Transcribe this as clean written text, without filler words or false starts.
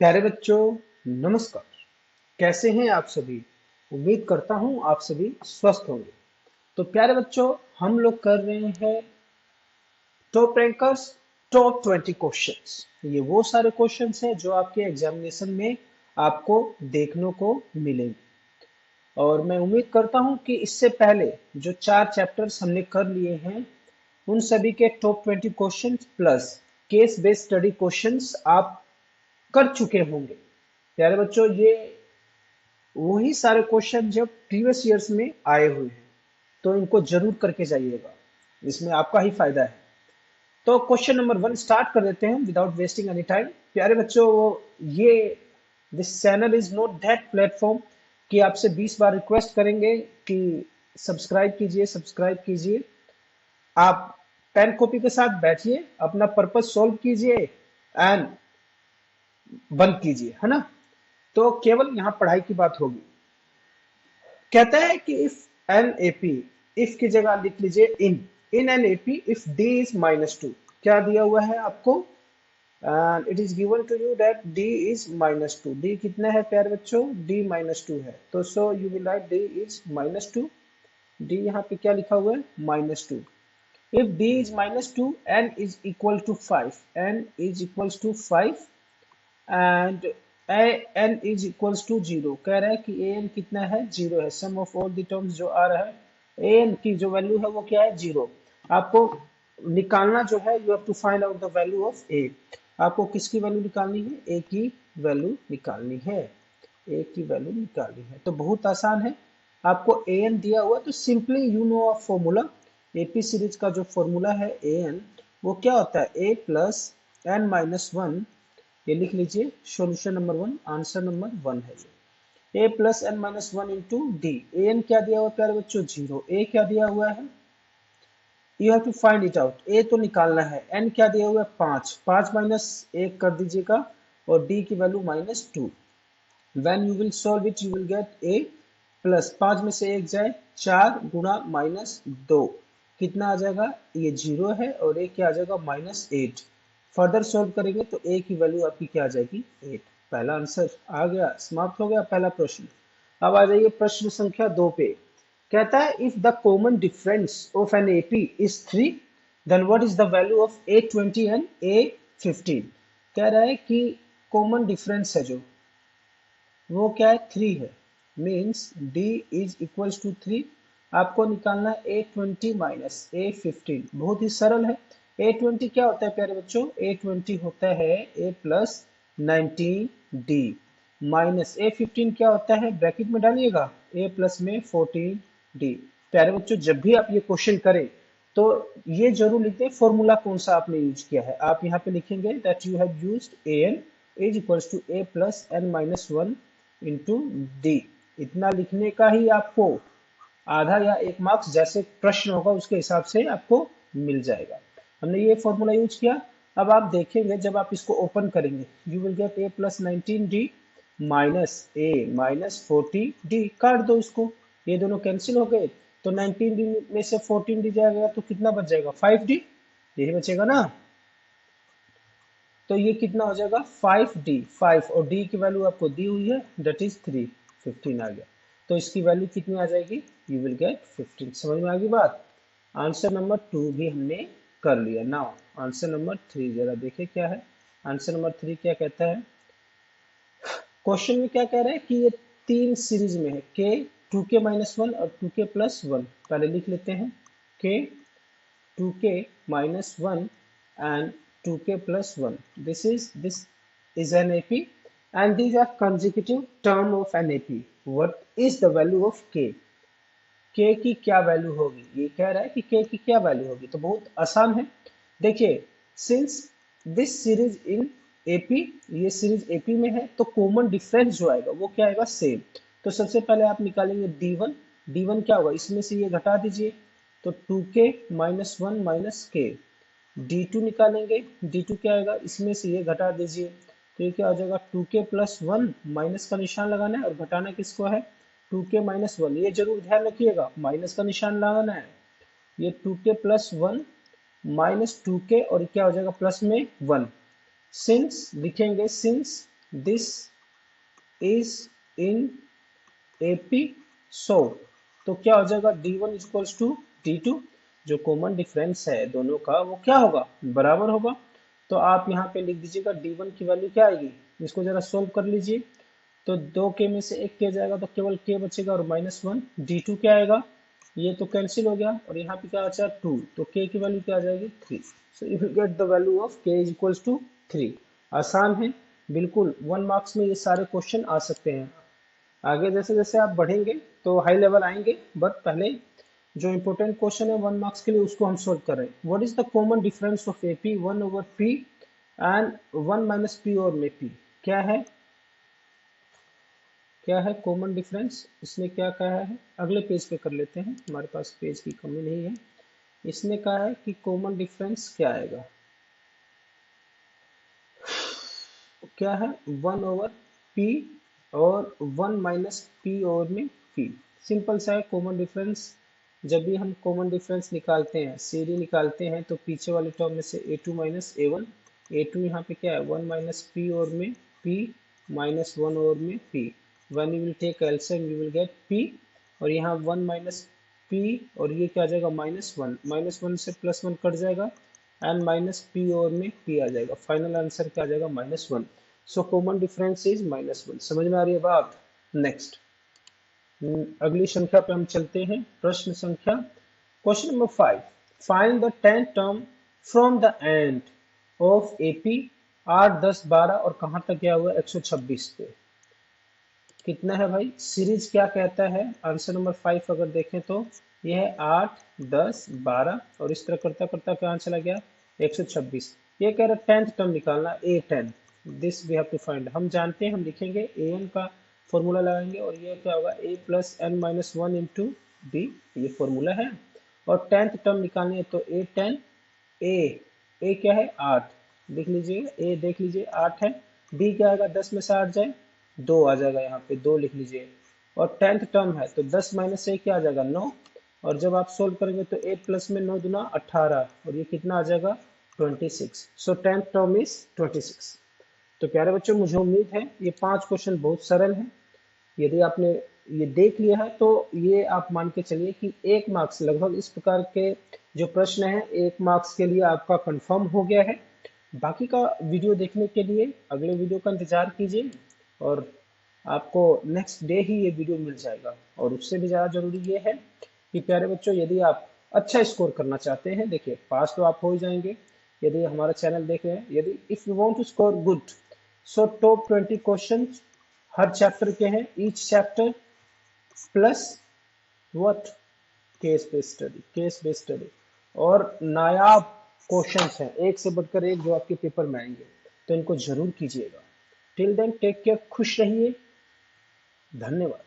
प्यारे बच्चों, नमस्कार। कैसे हैं आप सभी? उम्मीद करता हूं आप सभी स्वस्थ होंगे। तो प्यारे बच्चों, हम लोग कर रहे हैं टॉप रैंकर्स टॉप 20 क्वेश्चंस। ये वो सारे क्वेश्चंस हैं जो आपके एग्जामिनेशन में आपको देखने को मिलेंगे। और मैं उम्मीद करता हूं कि इससे पहले जो 4 चैप्टर्स हमने कर लिए हैं उन सभी के top 20 questions plus case based study questions आप कर चुके होंगे। प्यारे बच्चों, ये वही सारे क्वेश्चन जब प्रीवियस ईयर्स में आए हुए हैं, तो इनको जरूर करके जाइएगा, इसमें आपका ही फायदा है। तो क्वेश्चन नंबर 1 स्टार्ट कर देते हैं विदाउट वेस्टिंग एनी टाइम। प्यारे बच्चों, ये this channel is not that platform कि आपसे 20 बार रिक्वेस्ट करेंगे कि सब्सक्राइब कीजिए सब्सक्राइब कीजिए। आप पेन कॉपी के साथ बैठिए, अपना पर्पस सॉल्व कीजिए एंड बंद कीजिए, है ना। तो केवल यहाँ पढ़ाई की बात होगी। कहता है कि इफ एन एपी, इफ की जगह लिख लीजिए in an AP if D is -2। क्या दिया हुआ है आपको? And it is given to you that D is -2। D कितना है प्यारे बच्चों? डी -2 है। तो so you will write D is -2। D यहाँ पे क्या लिखा हुआ है? -2। If D is -2 N is equal to 5, N is equals to 5 and N is equals to 0। कह रहा है कि ए एन कितना है? 0 है। सम ऑफ ऑल द टर्म्स जो आ रहा है, ए एन की जो वैल्यू है वो क्या है? 0। आपको निकालना जो है, you have to find out the value of A. आपको किसकी वैल्यू निकालनी है? ए की वैल्यू निकालनी है। ए की वैल्यू निकालनी है तो बहुत आसान है। आपको ए एन दिया हुआ तो simply you know a formula. AP series का जो फॉर्मूला है ए एन, वो क्या होता है? ए प्लस एन माइनस वन। ये लिख लीजिए सॉल्यूशन नंबर 1, आंसर नंबर 1 है ये। A plus N minus one into D. A N क्या दिया हुआ प्यारे बच्चों? 0। ए क्या दिया हुआ है? You have to find it out. A तो निकालना है। एन क्या दिया हुआ है? 5। 5 माइनस 1 कर दीजिएगा और डी की value -2। When you will solve it you will gate A plus 5 में से 1 जाए, 4 गुणा -2 कितना आ जाएगा? ये 0 है और ए क्या आ जाएगा? -8। फर्दर सॉल्व करेंगे तो ए की वैल्यू आपकी क्या आ जाएगी? 8। पहला आंसर आ गया, समाप्त हो गया पहला प्रश्न। अब आ जाइए प्रश्न संख्या 2 पे। कहता है if the common difference of an AP is 3 then what is the value of A20 and A15। कह रहा है कि कॉमन डिफरेंस है जो, वो क्या है? 3 है। Means D is equals to 3। आपको निकालना है A20 माइनस A15। बहुत ही सरल है। A20 क्या होता है प्यारे बच्चों? A20 होता है A plus 19D minus A15 क्या होता है? ब्रैकेट में डालिएगा A प्लस में 14D। प्यारे बच्चों, जब भी आप ये क्वेश्चन करें तो ये जरूर लिखते हैं फॉर्मूला कौन सा आपने यूज किया है। आप यहाँ पे लिखेंगे that you have used AN is equals to A plus n minus 1 into D. इतना लिखने का ही आपको आधा या 1 मार्क्स, जैसे प्रश्न होगा उसके हिसाब से आपको मिल जाएगा। हमने ये फॉर्मूला यूज किया। अब आप देखेंगे जब आप इसको ओपन करेंगे you will gate A plus 19D minus A minus 40D। काट दो इसको, ये दोनों कैंसिल हो गए तो 19D में से 14D जाएगा तो कितना बच जाएगा? 5D। यही बचेगा ना। तो ये कितना हो जाएगा? 5D। 5 और D की वैल्यू आपको दी हुई है दैट इज 3। 15 आ गया। तो इसकी वैल्यू कितनी आ जाएगी? You will gate 15। समझ में आ गई बात? आंसर नंबर 2 भी हमने कर लिया। नाउ आंसर नंबर 3 जरा देखिए क्या है। आंसर नंबर 3 क्या कहता है? क्वेश्चन में क्या कह रहा है कि ये 3 सीरीज में है, के 2k माइनस 1 और 2k प्लस 1। पहले लिख लेते हैं के 2k minus 1 and 2k plus 1. This is an AP and these are consecutive term of an AP. What is the value of k? k की क्या वैल्यू होगी? ये कह रहा है कि k की क्या वैल्यू होगी। तो बहुत आसान है। देखिए, since this series in AP, ये सीरीज AP में है तो कॉमन डिफरेंस जो आएगा वो क्या आएगा? सेम। तो सबसे पहले आप निकालेंगे D1। D1 क्या होगा? इसमें से ये घटा दीजिए तो 2k minus 1 minus k। D2 निकालेंगे, D2 क्या आएगा? इसमें से ये घटा दीजिए तो ये क्या हो जाएगा? 2k plus 1। माइनस का निशान लगाना है और घटाना किसको है? 2k minus 1। ये जरूर ध्यान रखिएगा, माइनस का निशान लगाना है। ये 2k प्लस 1 माइनस 2k और क्या हो जाएगा? प्लस में 1। सिंस लिखेंगे, since this is in AP। सो तो क्या हो जाएगा, D1 इक्वल्स टू D2, जो कॉमन डिफरेंस है दोनों का वो क्या होगा, बराबर होगा। तो आप यहाँ पे लिख दीजिएगा D1 की वैल्यू क्या आएगी, इसको जरा सोल्व कर लीजिए। तो 2k में से 1 किया जाएगा तो केवल k बचेगा और -1। D2 क्या आएगा, ये तो कैंसिल हो गया और यहाँ पे क्या बचा 2, तो k की वैल्यू क्या आ जाएगी 3। So you will get the value of k is equals to 3। आसान है बिल्कुल, 1 मार्क्स में ये सारे क्वेश्चन आ सकते हैं। आगे जैसे जैसे आप बढ़ेंगे तो हाई लेवल आएंगे, बट पहले जो इंपॉर्टेंट क्वेश्चन है 1 मार्क्स के लिए उसको हम सोल्व कर रहे हैं। What is the common difference of AP 1/P and 1 - P और में P, क्या है कॉमन डिफरेंस, इसने क्या कहा है, अगले पेज पे कर लेते हैं, हमारे पास पेज की कमी नहीं है। इसने कहा है कि कॉमन डिफरेंस क्या आएगा, क्या है 1/P और 1 - P और में P। सिंपल सा है कॉमन डिफरेंस। जब भी हम कॉमन डिफरेंस निकालते हैं, सीडी निकालते हैं, तो पीछे वाले टर्म में से A2 - A1, A2 यहाँ पे क्या है 1 - P और में P -1 और में P। When you will take LCM you will get P, और यहाँ 1 - P और ये क्या आ जाएगा -1, -1 से +1 कट जाएगा एंड -P और में P आ जाएगा। फाइनल आंसर क्या आ जाएगा -1। So common difference is -1। समझ में आ रही है बात। नेक्स्ट अगली संख्या पे हम चलते हैं। प्रश्न संख्या question number 5, find the 10th term from the end of AP 8, 10, 12 और कहां तक गया हुआ 126 पे। कितना है भाई, सीरीज क्या कहता है, आंसर नंबर 5 अगर देखें तो यह है 8, 10, 12 और इस तरह करता करता कहाँ चला गया 126। ये कह रहा है 10th टर्म निकालना, A10, this we have to find. हम जानते हैं, हम लिखेंगे AN का फॉर्मूला लगाएंगे और ये क्या होगा A + n-1 इंटू B, ये फॉर्मूला है। और 10th टर्म निकालनी है तो A10, A क्या है 8, देख लीजिए A देख लीजिए 8 है, B क्या आएगा 10 में से 8 जाए 2 आ जाएगा, यहाँ पे 2 लिख लीजिए। और 10th टर्म है तो 10 - A क्या आ जाएगा 9, और जब आप सोल्व करेंगे तो 8 प्लस में 9 दूना 18 और ये कितना आ जाएगा 26। सो 10th टर्म इज 26। तो प्यारे बच्चों मुझे उम्मीद है ये 5 क्वेश्चन बहुत सरल हैं। यदि आपने ये देख लिया है तो ये आप मान के चलिए कि 1 मार्क्स लगभग इस प्रकार के जो प्रश्न है 1 मार्क्स के लिए आपका कंफर्म हो गया है। बाकी का वीडियो देखने के लिए अगले वीडियो का इंतजार कीजिए और आपको नेक्स्ट डे ही ये वीडियो मिल जाएगा। और उससे भी ज़्यादा जरूरी ये है कि प्यारे बच्चों यदि आप अच्छा स्कोर करना चाहते हैं, देखिए पास तो आप हो ही जाएंगे यदि हमारा चैनल देख रहे हैं, यदि if you want to score good, so top 20 question हर चैप्टर के हैं, each chapter plus what case based study और नायाब क्वेश्चंस हैं एक से बढ़कर एक जो आपके पेपर में आएंगे, तो इनको जरूर कीजिएगा। टिल देन टेक केयर, खुश रहिए, धन्यवाद।